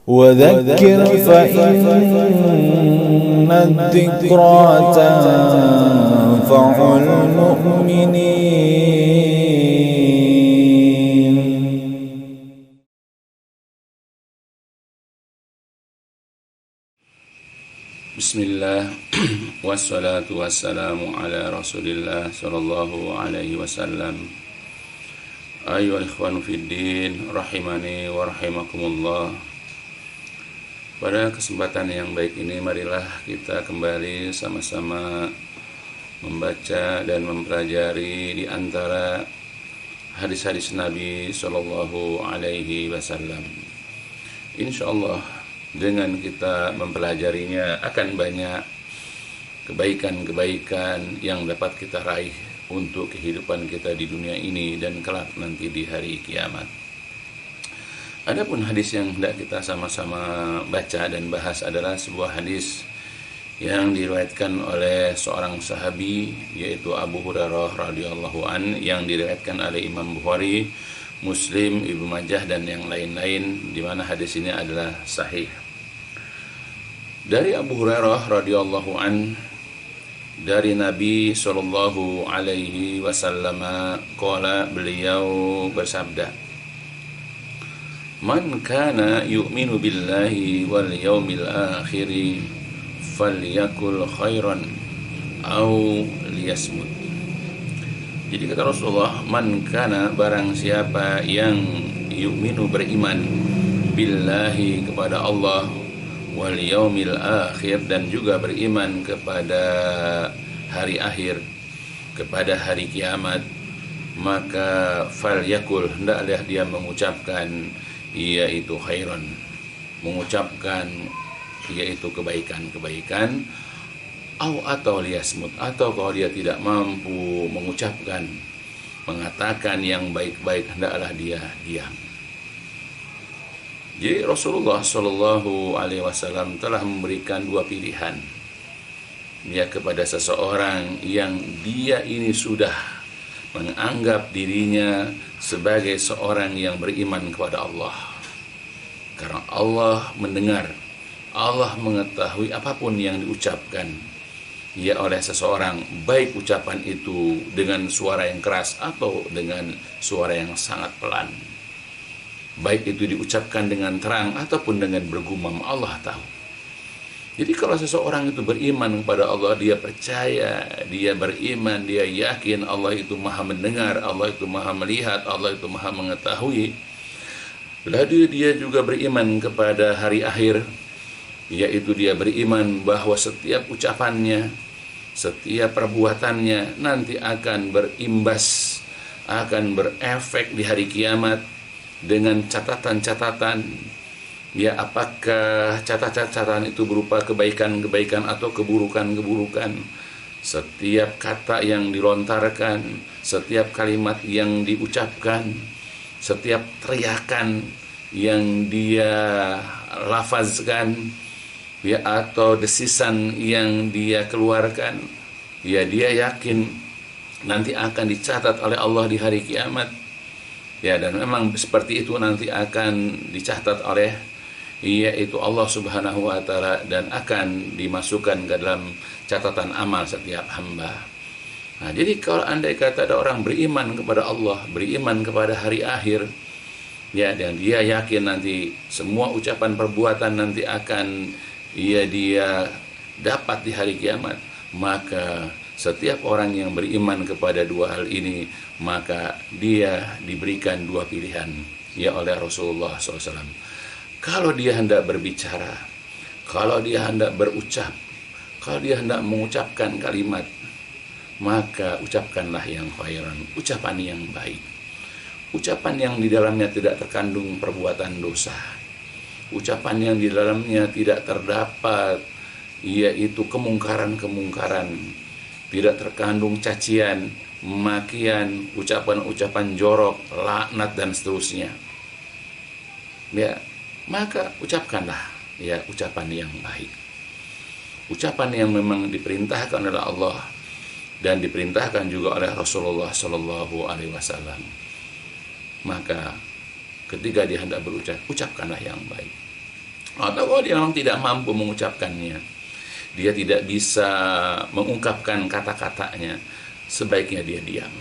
وذكر فإن الذكرى تنفع المؤمنين. Bismillah wassalatu wassalamu ala Rasulillah sallallahu alaihi wasallam. Ayyuhal ikhwanu fiddin rahimani wa rahimakumullah. Pada kesempatan yang baik ini, marilah kita kembali sama-sama membaca dan mempelajari di antara hadis-hadis Nabi sallallahu alaihi wasallam. Insyaallah dengan kita mempelajarinya akan banyak kebaikan-kebaikan yang dapat kita raih untuk kehidupan kita di dunia ini dan kelak nanti di hari kiamat. Adapun hadis yang hendak kita sama-sama baca dan bahas adalah sebuah hadis yang diriwayatkan oleh seorang sahabi, yaitu Abu Hurairah radhiyallahu an, yang diriwayatkan oleh Imam Bukhari, Muslim, Ibnu Majah dan yang lain-lain, di mana hadis ini adalah sahih. Dari Abu Hurairah radhiyallahu an, dari Nabi sallallahu alaihi wasallam, qala, beliau bersabda, "Man kana yu'minu billahi wal yawmil akhir falyakul khairan aw liyasmut." Jadi kata Rasulullah, man kana, barang siapa yang yu'minu, beriman, billahi, kepada Allah, wal yaumil akhir, dan juga beriman kepada hari akhir, kepada hari kiamat, maka falyakul, hendaklah dia mengucapkan yaitu khairan, mengucapkan yaitu kebaikan-kebaikan, atau liyasmut, atau kalau dia tidak mampu mengucapkan, mengatakan yang baik-baik, hendaklah dia diam. Jadi Rasulullah Shallallahu Alaihi Wasallam telah memberikan dua pilihan ya kepada seseorang yang dia ini sudah menganggap dirinya sebagai seorang yang beriman kepada Allah. Karena Allah mendengar, Allah mengetahui apapun yang diucapkan ya oleh seseorang, baik ucapan itu dengan suara yang keras atau dengan suara yang sangat pelan, baik itu diucapkan dengan terang ataupun dengan bergumam, Allah tahu. Jadi kalau seseorang itu beriman kepada Allah, dia percaya, dia beriman, dia yakin Allah itu maha mendengar, Allah itu maha melihat, Allah itu maha mengetahui. Lalu dia juga beriman kepada hari akhir, yaitu dia beriman bahwa setiap ucapannya, setiap perbuatannya nanti akan berimbas, akan berefek di hari kiamat dengan catatan-catatan. Ya, apakah catatan-catatan itu berupa kebaikan-kebaikan atau keburukan-keburukan. Setiap kata yang dilontarkan, setiap kalimat yang diucapkan, setiap teriakan yang dia lafazkan, ya, atau desisan yang dia keluarkan, ya, dia yakin nanti akan dicatat oleh Allah di hari kiamat. Ya, dan memang seperti itu nanti akan dicatat oleh yaitu Allah Subhanahu wa taala, dan akan dimasukkan ke dalam catatan amal setiap hamba. Nah, jadi kalau andai kata ada orang beriman kepada Allah, beriman kepada hari akhir, ya, dan dia yakin nanti semua ucapan perbuatan nanti akan dia dapat di hari kiamat, maka setiap orang yang beriman kepada dua hal ini, maka dia diberikan dua pilihan ya oleh Rasulullah SAW. Kalau dia hendak berbicara, kalau dia hendak berucap, kalau dia hendak mengucapkan kalimat, maka ucapkanlah yang khairan, ucapan yang baik, ucapan yang di dalamnya tidak terkandung perbuatan dosa, ucapan yang di dalamnya tidak terdapat yaitu kemungkaran-kemungkaran, tidak terkandung cacian, makian, ucapan-ucapan jorok, laknat dan seterusnya. Ya, maka ucapkanlah ya ucapan yang baik, ucapan yang memang diperintahkan oleh Allah dan diperintahkan juga oleh Rasulullah Shallallahu Alaihi Wasallam. Maka ketika dia hendak berucap, ucapkanlah yang baik. Atau kalau dia memang tidak mampu mengucapkannya, dia tidak bisa mengungkapkan kata-katanya, sebaiknya dia diam.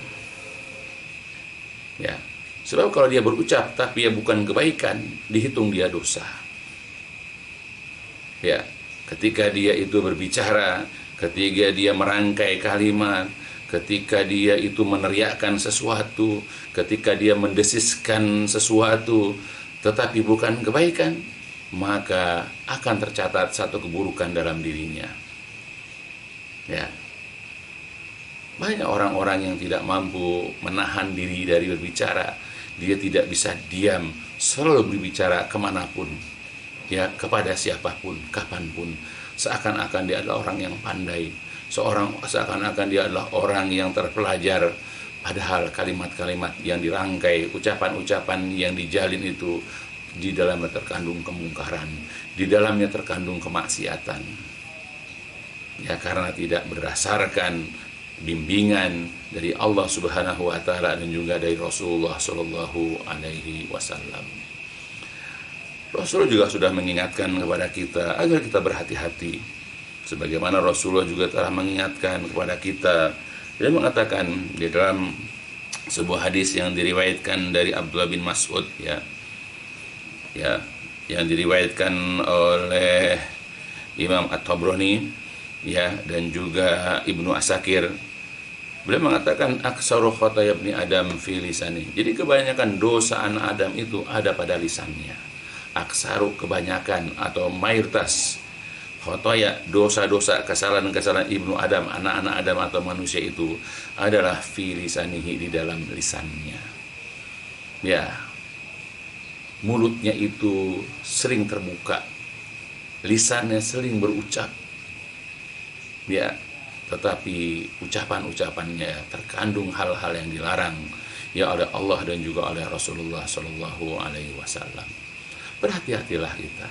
Ya, sebab kalau dia berucap tapi ya bukan kebaikan, dihitung dia dosa. Ya, ketika dia itu berbicara, ketika dia merangkai kalimat, ketika dia itu meneriakkan sesuatu, ketika dia mendesiskan sesuatu, tetapi bukan kebaikan, maka akan tercatat satu keburukan dalam dirinya. Ya, banyak orang-orang yang tidak mampu menahan diri dari berbicara. Dia tidak bisa diam, selalu berbicara kemanapun, ya, kepada siapapun, kapanpun. Seakan-akan dia adalah orang yang pandai, seakan-akan dia adalah orang yang terpelajar. Padahal kalimat-kalimat yang dirangkai, ucapan-ucapan yang dijalin itu, di dalamnya terkandung kemungkaran, di dalamnya terkandung kemaksiatan. Ya, karena tidak berdasarkan bimbingan dari Allah Subhanahu wa taala dan juga dari Rasulullah sallallahu alaihi wasallam. Rasul juga sudah mengingatkan kepada kita agar kita berhati-hati. Sebagaimana Rasulullah juga telah mengingatkan kepada kita. Dia mengatakan di dalam sebuah hadis yang diriwayatkan dari Abdullah bin Mas'ud, ya, yang diriwayatkan oleh Imam At-Tabrani, ya, dan juga Ibnu Asakir. Beliau mengatakan aksaru khotaya ibni Adam fi lisani. Jadi kebanyakan dosa anak Adam itu ada pada lisannya. Aksaru, kebanyakan atau mayoritas, khotoya, dosa-dosa, kesalahan-kesalahan Ibnu Adam, anak-anak Adam atau manusia itu adalah fi lisanihi, di dalam lisannya. Ya, mulutnya itu sering terbuka, lisannya sering berucap, ya, tetapi ucapan-ucapannya terkandung hal-hal yang dilarang, ya, oleh Allah dan juga oleh Rasulullah Shallallahu Alaihi Wasallam. Berhati-hatilah kita,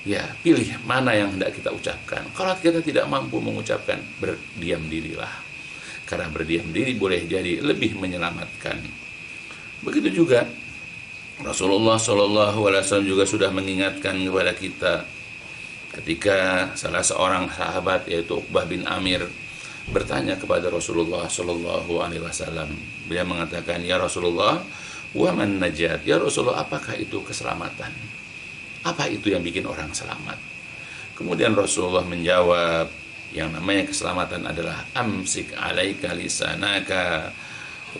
ya, pilih mana yang hendak kita ucapkan. Kalau kita tidak mampu mengucapkan, berdiam dirilah, karena berdiam diri boleh jadi lebih menyelamatkan. Begitu juga Rasulullah Shallallahu Alaihi Wasallam juga sudah mengingatkan kepada kita ketika salah seorang sahabat, yaitu Uqbah bin Amir, bertanya kepada Rasulullah Shallallahu Alaihi Wasallam. Beliau mengatakan, ya Rasulullah, wa man najat? Ya Rasulullah, apakah itu keselamatan? Apa itu yang bikin orang selamat? Kemudian Rasulullah menjawab, yang namanya keselamatan adalah amsik alaika lisanaka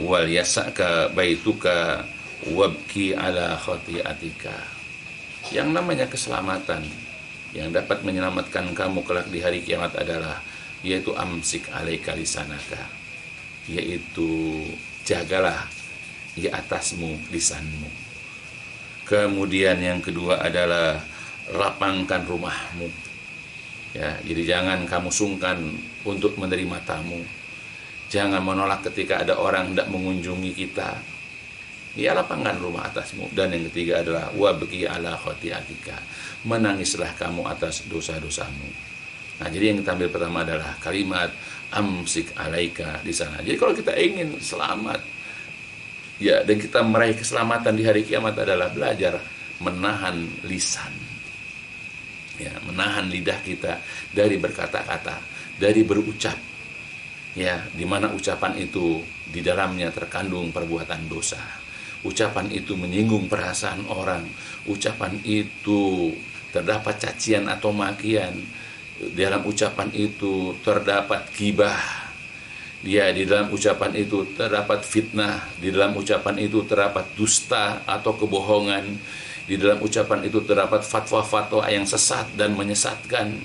wal yasaka baituka wabki ala khati'atika. Yang namanya keselamatan yang dapat menyelamatkan kamu kelak di hari kiamat adalah, yaitu amsik alaika lisanaka, yaitu jagalah di atasmu lisanmu. Kemudian yang kedua adalah lapangkan rumahmu, ya, jadi jangan kamu sungkan untuk menerima tamu, jangan menolak ketika ada orang hendak mengunjungi kita, ya, lapangkan rumah atasmu. Dan yang ketiga adalah wabki ala khati'atika, menangislah kamu atas dosa-dosamu. Nah, jadi yang kita ambil pertama adalah kalimat amsik alaika di sana. Jadi kalau kita ingin selamat, ya, dan kita meraih keselamatan di hari kiamat adalah belajar menahan lisan, ya, menahan lidah kita dari berkata-kata, dari berucap, ya, di mana ucapan itu di dalamnya terkandung perbuatan dosa. Ucapan itu menyinggung perasaan orang, ucapan itu terdapat cacian atau makian, di dalam ucapan itu terdapat ghibah, ya, di dalam ucapan itu terdapat fitnah, di dalam ucapan itu terdapat dusta atau kebohongan, di dalam ucapan itu terdapat fatwa-fatwa yang sesat dan menyesatkan,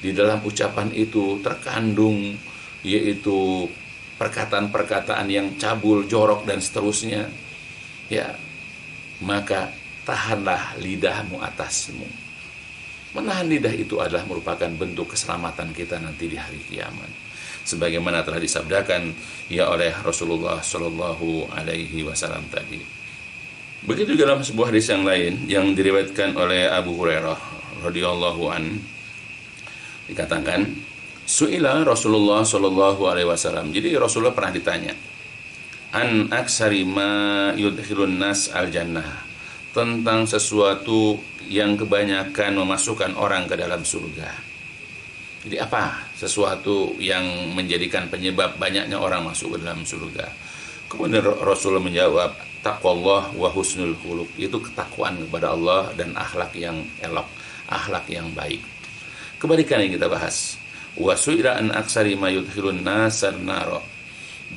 di dalam ucapan itu terkandung yaitu perkataan-perkataan yang cabul, jorok, dan seterusnya, ya, maka tahanlah lidahmu atasmu. Menahan lidah itu adalah merupakan bentuk keselamatan kita nanti di hari kiamat, sebagaimana telah disabdakan, ya, oleh Rasulullah Shallallahu Alaihi Wasallam tadi. Begitu juga dalam sebuah hadis yang lain yang diriwayatkan oleh Abu Hurairah radhiyallahu an, dikatakan, su'ila Rasulullah Shallallahu Alaihi Wasallam. Jadi Rasulullah pernah ditanya, an aksari ma yudkhilun nas al jannah, tentang sesuatu yang kebanyakan memasukkan orang ke dalam surga. Jadi apa sesuatu yang menjadikan penyebab banyaknya orang masuk ke dalam surga? Kemudian Rasul menjawab, taqwallah wa husnul khuluq, itu ketakwaan kepada Allah dan akhlak yang elok, akhlak yang baik. Kebalikan yang kita bahas, wa su'ila an aksari ma yudkhilun nasar naro.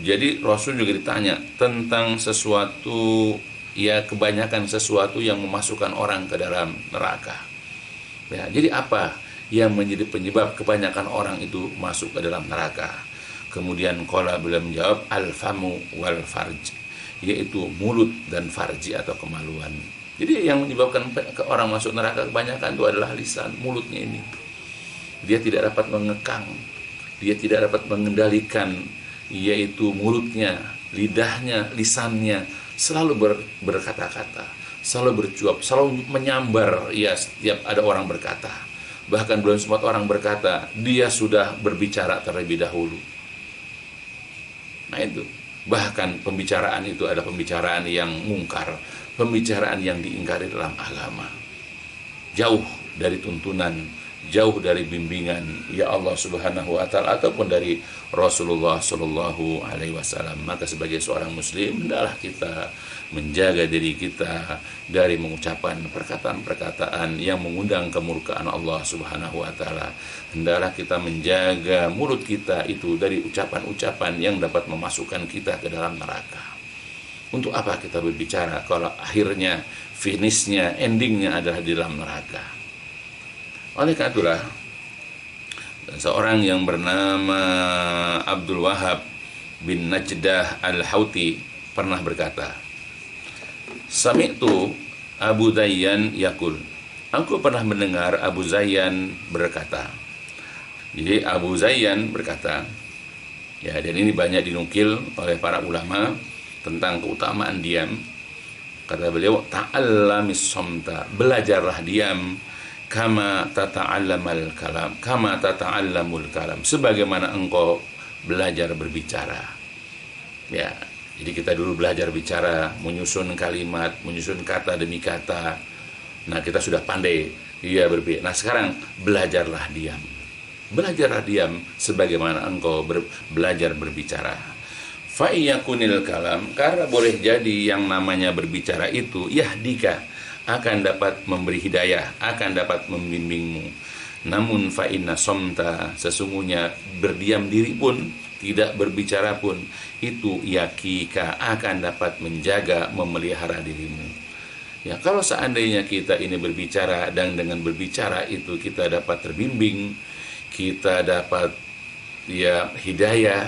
Jadi Rasul juga ditanya tentang sesuatu, ya kebanyakan sesuatu yang memasukkan orang ke dalam neraka. Ya, jadi apa yang menjadi penyebab kebanyakan orang itu masuk ke dalam neraka? Kemudian qala, beliau menjawab, al-famu wal farj, yaitu mulut dan farji atau kemaluan. Jadi yang menyebabkan orang masuk neraka kebanyakan itu adalah lisan, mulutnya ini. Dia tidak dapat mengekang, dia tidak dapat mengendalikan, yaitu mulutnya, lidahnya, lisannya selalu berkata-kata, selalu bercuap, selalu menyambar. Ya, setiap ada orang berkata, bahkan belum sempat orang berkata, dia sudah berbicara terlebih dahulu. Nah itu, bahkan pembicaraan itu adalah pembicaraan yang mungkar, pembicaraan yang diingkari dalam agama, jauh dari tuntunan, jauh dari bimbingan ya Allah Subhanahu wa taala ataupun dari Rasulullah sallallahu alaihi wasallam. Maka sebagai seorang muslim, hendaklah kita menjaga diri kita dari mengucapkan perkataan-perkataan yang mengundang kemurkaan Allah Subhanahu wa taala. Hendaklah kita menjaga mulut kita itu dari ucapan-ucapan yang dapat memasukkan kita ke dalam neraka. Untuk apa kita berbicara kalau akhirnya, finishnya, endingnya adalah di dalam neraka? Oleh karena itulah, seorang yang bernama Abdul Wahab bin Najdah al-Hauti pernah berkata, Sami'tu Abu Zayyan yakul, aku pernah mendengar Abu Zayyan berkata. Jadi Abu Zayyan berkata, ya, dan ini banyak dinukil oleh para ulama tentang keutamaan diam. Kata beliau, ta'allamis somta, belajarlah diam, kama tata'allamul kalam, sebagaimana engkau belajar berbicara. Ya, jadi kita dulu belajar bicara, menyusun kalimat, menyusun kata demi kata. Nah, kita sudah pandai ya berbicara. Nah, sekarang belajarlah diam. Belajarlah diam sebagaimana engkau belajar berbicara. Fa iyakunil kalam, karena boleh jadi yang namanya berbicara itu yahdika, akan dapat memberi hidayah, akan dapat membimbingmu. Namun fa inna somta, sesungguhnya berdiam diri pun, tidak berbicara pun, itu yakika, akan dapat menjaga, memelihara dirimu. Ya, kalau seandainya kita ini berbicara dan dengan berbicara itu kita dapat terbimbing, kita dapat ya hidayah,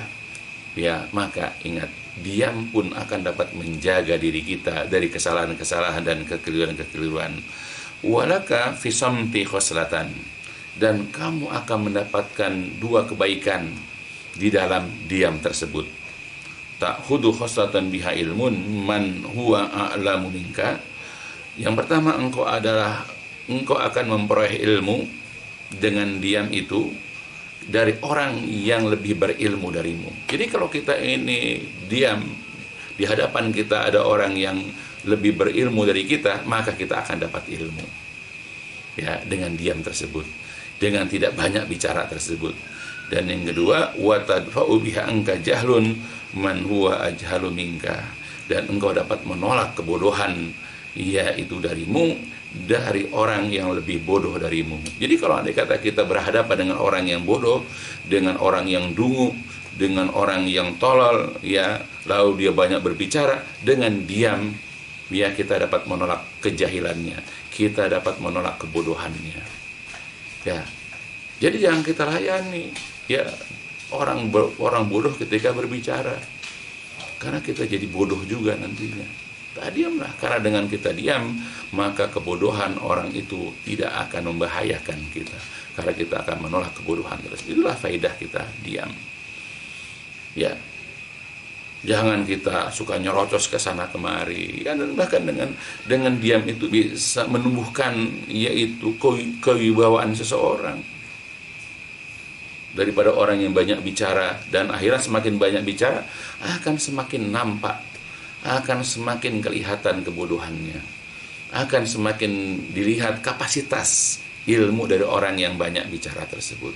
ya maka ingat, diam pun akan dapat menjaga diri kita dari kesalahan-kesalahan dan kekeliruan-kekeliruan. Walaka fi samti khoslatan, dan kamu akan mendapatkan dua kebaikan di dalam diam tersebut. Ta'khudhu khoslatan biha ilmun man huwa a'lamu minka. Yang pertama, engkau akan memperoleh ilmu dengan diam itu dari orang yang lebih berilmu darimu. Jadi kalau kita ini diam, di hadapan kita ada orang yang lebih berilmu dari kita, maka kita akan dapat ilmu. Ya, dengan diam tersebut, dengan tidak banyak bicara tersebut. Dan yang kedua, wa tadfa'u biha anka jahlun man huwa ajhalu minka, dan engkau dapat menolak kebodohan yaitu darimu dari orang yang lebih bodoh darimu. Jadi kalau andai kata kita berhadapan dengan orang yang bodoh, dengan orang yang dungu, dengan orang yang tolol, ya, lalu dia banyak berbicara, dengan diam, ya kita dapat menolak kejahilannya, kita dapat menolak kebodohannya. Ya, jadi jangan kita layani, ya, orang bodoh ketika berbicara, karena kita jadi bodoh juga nantinya. Diamlah, karena dengan kita diam, maka kebodohan orang itu tidak akan membahayakan kita, karena kita akan menolak kebodohan tersebut. Itulah faedah kita diam. Ya, jangan kita suka nyerocos ke sana kemari, ya, dan bahkan dengan diam itu bisa menumbuhkan yaitu kewibawaan seseorang. Daripada orang yang banyak bicara, dan akhirnya semakin banyak bicara akan semakin nampak, akan semakin kelihatan kebodohannya, akan semakin dilihat kapasitas ilmu dari orang yang banyak bicara tersebut.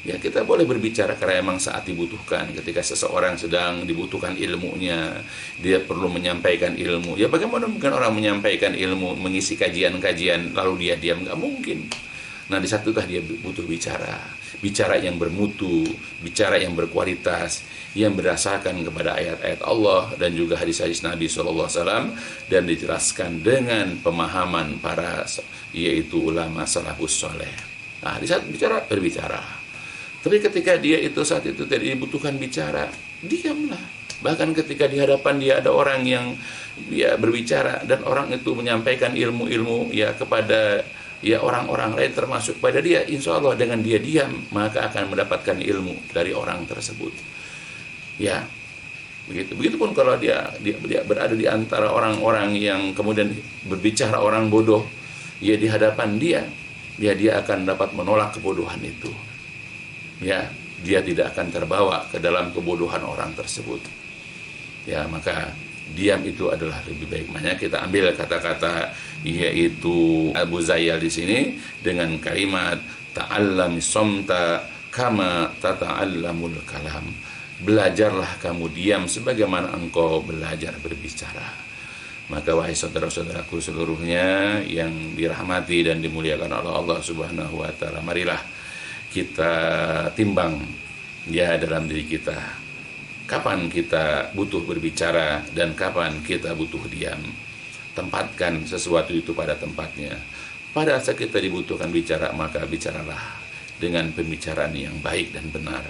Ya, kita boleh berbicara karena emang saat dibutuhkan. Ketika seseorang sedang dibutuhkan ilmunya, dia perlu menyampaikan ilmu. Ya, bagaimana mungkin orang menyampaikan ilmu, mengisi kajian-kajian lalu dia diam? Nggak mungkin. Nah, di satutah dia butuh bicara yang bermutu, bicara yang berkualitas, yang berdasarkan kepada ayat-ayat Allah dan juga hadis-hadis Nabi SAW, dan dijelaskan dengan pemahaman para yaitu ulama salafus soleh. Nah, di saat berbicara. Tapi ketika dia itu saat itu tidak dibutuhkan bicara, diamlah. Bahkan ketika di hadapan dia ada orang yang dia berbicara dan orang itu menyampaikan ilmu-ilmu ya kepada ya orang-orang lain termasuk pada dia, insya Allah dengan dia diam maka akan mendapatkan ilmu dari orang tersebut. Ya, begitupun kalau dia berada di antara orang-orang yang kemudian berbicara orang bodoh, ya di hadapan dia akan dapat menolak kebodohan itu. Ya, dia tidak akan terbawa ke dalam kebodohan orang tersebut. Ya, maka diam itu adalah lebih baik. Makanya kita ambil kata-kata yaitu Abu Zayyal di sini dengan kalimat ta'allami somta kama tata'allamul kalam. Belajarlah kamu diam sebagaimana engkau belajar berbicara. Maka wahai saudara-saudaraku seluruhnya yang dirahmati dan dimuliakan oleh Allah Subhanahu wa taala, marilah kita timbang ya dalam diri kita, kapan kita butuh berbicara dan kapan kita butuh diam. Tempatkan sesuatu itu pada tempatnya. Pada saat kita dibutuhkan bicara, maka bicaralah dengan pembicaraan yang baik dan benar.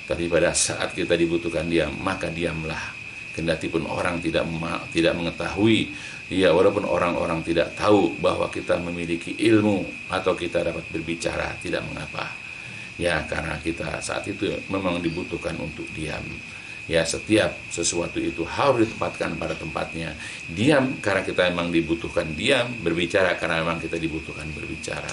Tapi pada saat kita dibutuhkan diam, maka diamlah. Kendatipun orang tidak mengetahui, ya walaupun orang-orang tidak tahu bahwa kita memiliki ilmu atau kita dapat berbicara, tidak mengapa. Ya, karena kita saat itu memang dibutuhkan untuk diam. Ya, setiap sesuatu itu harus ditempatkan pada tempatnya. Diam karena kita memang dibutuhkan diam, berbicara karena memang kita dibutuhkan berbicara.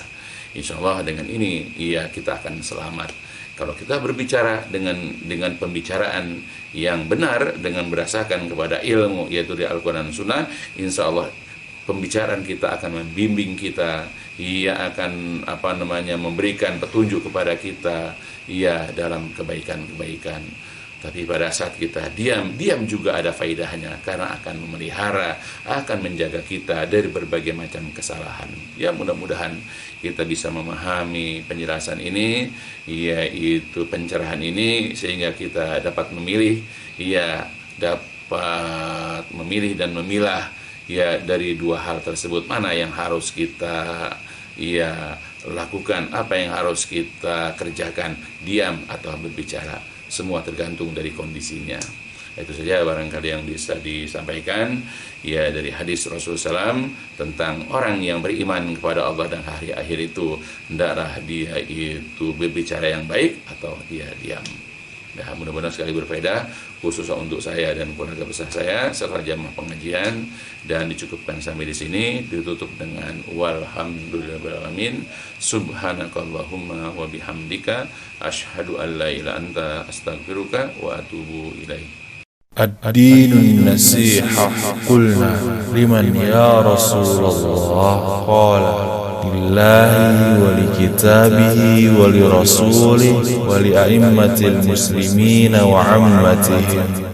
Insya Allah dengan ini ya kita akan selamat. Kalau kita berbicara dengan pembicaraan yang benar, dengan berdasarkan kepada ilmu yaitu di Al-Quran dan Sunnah, insya Allah pembicaraan kita akan membimbing kita, ia akan memberikan petunjuk kepada kita ya dalam kebaikan-kebaikan. Tapi pada saat kita diam juga ada faedahnya karena akan memelihara, akan menjaga kita dari berbagai macam kesalahan. Ya, mudah-mudahan kita bisa memahami penjelasan ini, yaitu pencerahan ini, sehingga kita dapat memilih, dapat memilih dan memilah ya dari dua hal tersebut, mana yang harus kita lakukan, apa yang harus kita kerjakan, diam atau berbicara. Semua tergantung dari kondisinya. Itu saja barangkali yang bisa disampaikan ya dari hadis Rasulullah SAW tentang orang yang beriman kepada Allah dan hari akhir itu, hendaklah dia itu berbicara yang baik atau dia diam. Ya, mudah-mudahan sekali berfaedah khususnya untuk saya dan keluarga besar saya serta jamaah pengajian, dan dicukupkan sampai di sini, ditutup dengan walhamdulillahirabbil subhanakallahumma wa bihamdika asyhadu an la ilaha anta astaghfiruka wa atubu ilaik. الدين النصيحة قلنا لمن يا رسول الله قال لله ولكتابه ولرسوله ولأئمة المسلمين وعمتهم